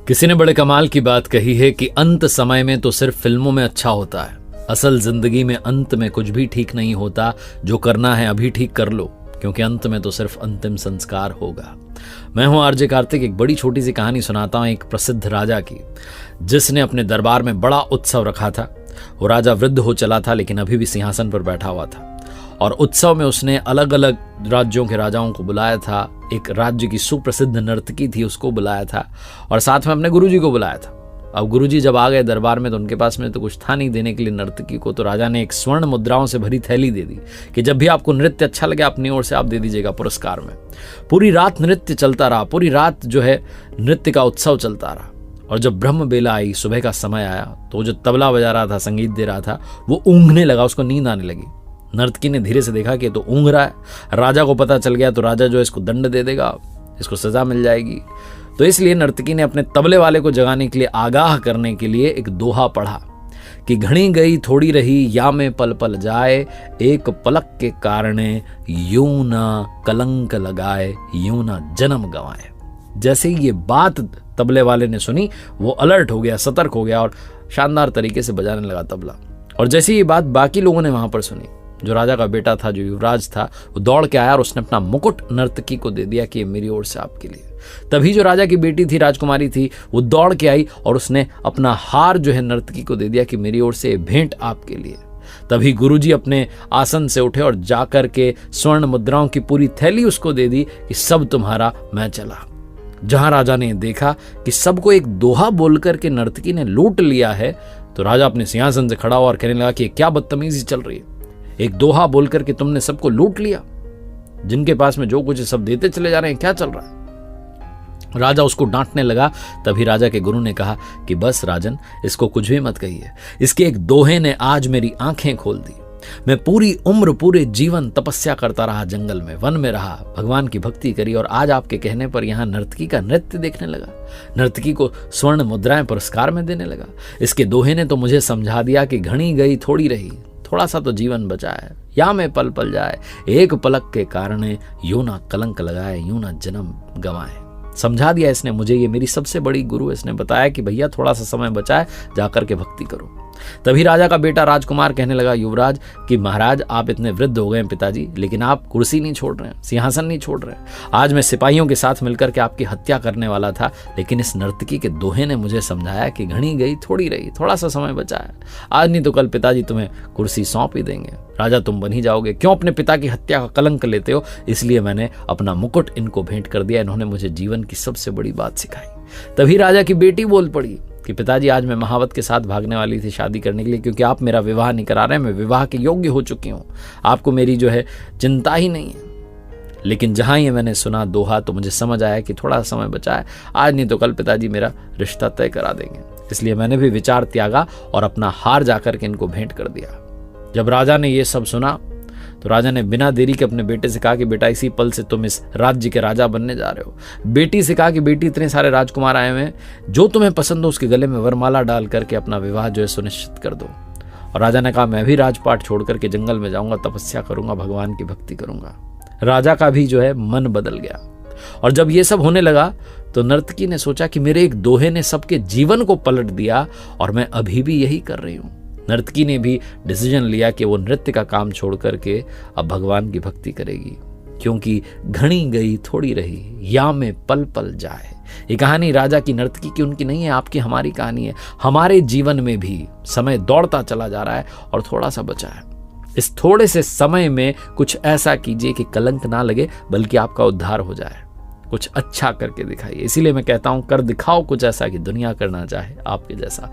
किसी ने बड़े कमाल की बात कही है कि अंत समय में तो सिर्फ फिल्मों में अच्छा होता है, असल जिंदगी में अंत में कुछ भी ठीक नहीं होता। जो करना है अभी ठीक कर लो, क्योंकि अंत में तो सिर्फ अंतिम संस्कार होगा। मैं हूं आरजे कार्तिक। एक बड़ी छोटी सी कहानी सुनाता हूं एक प्रसिद्ध राजा की, जिसने अपने दरबार में बड़ा उत्सव रखा था। वो राजा वृद्ध हो चला था, लेकिन अभी भी सिंहासन पर बैठा हुआ था। और उत्सव में उसने अलग अलग राज्यों के राजाओं को बुलाया था। एक राज्य की सुप्रसिद्ध नर्तकी थी, उसको बुलाया था, और साथ में अपने गुरुजी को बुलाया था। अब गुरुजी जब आ गए दरबार में, तो उनके पास में तो कुछ था नहीं देने के लिए नर्तकी को। तो राजा ने एक स्वर्ण मुद्राओं से भरी थैली दे दी कि जब भी आपको नृत्य अच्छा लगे अपनी ओर से आप दे दीजिएगा पुरस्कार में। पूरी रात नृत्य चलता रहा, पूरी रात जो है नृत्य का उत्सव चलता रहा। और जब ब्रह्म बेला आई, सुबह का समय आया, तो जो तबला बजा रहा था, संगीत दे रहा था, वो ऊँघने लगा, उसको नींद आने लगी। नर्तकी ने धीरे से देखा कि तो ऊँघ रहा है। राजा को पता चल गया, तो राजा जो है इसको दंड दे देगा, इसको सजा मिल जाएगी। तो इसलिए नर्तकी ने अपने तबले वाले को जगाने के लिए, आगाह करने के लिए एक दोहा पढ़ा कि घड़ी गई थोड़ी रही, या में पल पल जाए, एक पलक के कारणे यूं ना कलंक लगाए, यूं ना जन्म गंवाए। जैसे ही ये बात तबले वाले ने सुनी, वो अलर्ट हो गया, सतर्क हो गया और शानदार तरीके से बजाने लगा तबला। और जैसे ये बात बाकी लोगों ने वहां पर सुनी, जो राजा का बेटा था, जो युवराज था, वो दौड़ के आया और उसने अपना मुकुट नर्तकी को दे दिया कि ये मेरी ओर से आपके लिए। तभी जो राजा की बेटी थी, राजकुमारी थी, वो दौड़ के आई और उसने अपना हार जो है नर्तकी को दे दिया कि मेरी ओर से भेंट आपके लिए। तभी गुरुजी अपने आसन से उठे और जाकर के स्वर्ण मुद्राओं की पूरी थैली उसको दे दी कि सब तुम्हारा, मैं चला। जहां राजा ने देखा कि सबको एक दोहा बोलकर के नर्तकी ने लूट लिया है, तो राजा अपने सिंहासन से खड़ा हुआ और कहने लगा कि क्या बदतमीजी चल रही है। एक दोहा बोलकर के तुमने सबको लूट लिया, जिनके पास में जो कुछ सब देते चले जा रहे हैं, क्या चल रहा है। राजा उसको डांटने लगा। तभी राजा के गुरु ने कहा कि बस राजन, इसको कुछ भी मत कहिए। इसके एक दोहे ने आज मेरी आंखें खोल दी। मैं पूरी उम्र, पूरे जीवन तपस्या करता रहा, जंगल में, वन में रहा, भगवान की भक्ति करी, और आज आपके कहने पर यहाँ नर्तकी का नृत्य देखने लगा, नर्तकी को स्वर्ण मुद्राएं पुरस्कार में देने लगा। इसके दोहे ने तो मुझे समझा दिया कि घड़ी गई थोड़ी रही, थोड़ा सा तो जीवन बचा है, या में पल पल जाए, एक पलक के कारण यूं ना कलंक लगाए, यूं ना जन्म गंवाए। समझा दिया इसने मुझे, ये मेरी सबसे बड़ी गुरु। इसने बताया कि भैया थोड़ा सा समय बचा है, जाकर के भक्ति करो। तभी राजा का बेटा राजकुमार कहने लगा युवराज कि महाराज, आप इतने वृद्ध हो गए हैं पिताजी, लेकिन आप कुर्सी नहीं छोड़ रहे हैं, सिंहासन नहीं छोड़ रहे हैं। आज मैं सिपाहियों के साथ मिलकर के आपकी हत्या करने वाला था, लेकिन इस नर्तकी के दोहे ने मुझे समझाया कि घड़ी गई थोड़ी रही, थोड़ा सा समय बचा है। आज नहीं तो कल पिताजी तुम्हें कुर्सी सौंप ही देंगे, राजा तुम बन ही जाओगे। क्यों अपने पिता की हत्या का कलंक लेते हो? इसलिए मैंने अपना मुकुट इनको भेंट कर दिया। इन्होंने मुझे जीवन की सबसे बड़ी बात सिखाई। तभी राजा की बेटी बोल पड़ी कि पिताजी, आज मैं महावत के साथ भागने वाली थी शादी करने के लिए, क्योंकि आप मेरा विवाह नहीं करा रहे हैं। मैं विवाह के योग्य हो चुकी हूँ, आपको मेरी जो है चिंता ही नहीं है। लेकिन जहां ये मैंने सुना दोहा, तो मुझे समझ आया कि थोड़ा समय बचा है, आज नहीं तो कल पिताजी मेरा रिश्ता तय करा देंगे। इसलिए मैंने भी विचार त्यागा और अपना हार जाकर के इनको भेंट कर दिया। जब राजा ने ये सब सुना, तो राजा ने बिना देरी के अपने बेटे से कहा कि बेटा, इसी पल से तुम इस राज्य के राजा बनने जा रहे हो। बेटी से कहा कि बेटी, इतने सारे राजकुमार आए हुए हैं, जो तुम्हें पसंद हो उसके गले में वरमाला डाल करके अपना विवाह जो है सुनिश्चित कर दो। और राजा ने कहा मैं भी राजपाट छोड़ करके जंगल में जाऊंगा, तपस्या करूंगा, भगवान की भक्ति करूंगा। राजा का भी जो है मन बदल गया। और जब ये सब होने लगा, तो नर्तकी ने सोचा कि मेरे एक दोहे ने सबके जीवन को पलट दिया, और मैं अभी भी यही कर रही हूं। नर्तकी ने भी डिसीजन लिया कि वो नृत्य का काम छोड़ करके अब भगवान की भक्ति करेगी, क्योंकि घड़ी गई थोड़ी रही, या में पल पल जाए। ये कहानी राजा की, नर्तकी की, उनकी नहीं है, आपकी, हमारी कहानी है। हमारे जीवन में भी समय दौड़ता चला जा रहा है और थोड़ा सा बचा है। इस थोड़े से समय में कुछ ऐसा कीजिए कि कलंक ना लगे, बल्कि आपका उद्धार हो जाए। कुछ अच्छा करके दिखाइए। इसीलिए मैं कहता हूं, कर दिखाओ कुछ ऐसा कि दुनिया करना चाहे आपके जैसा।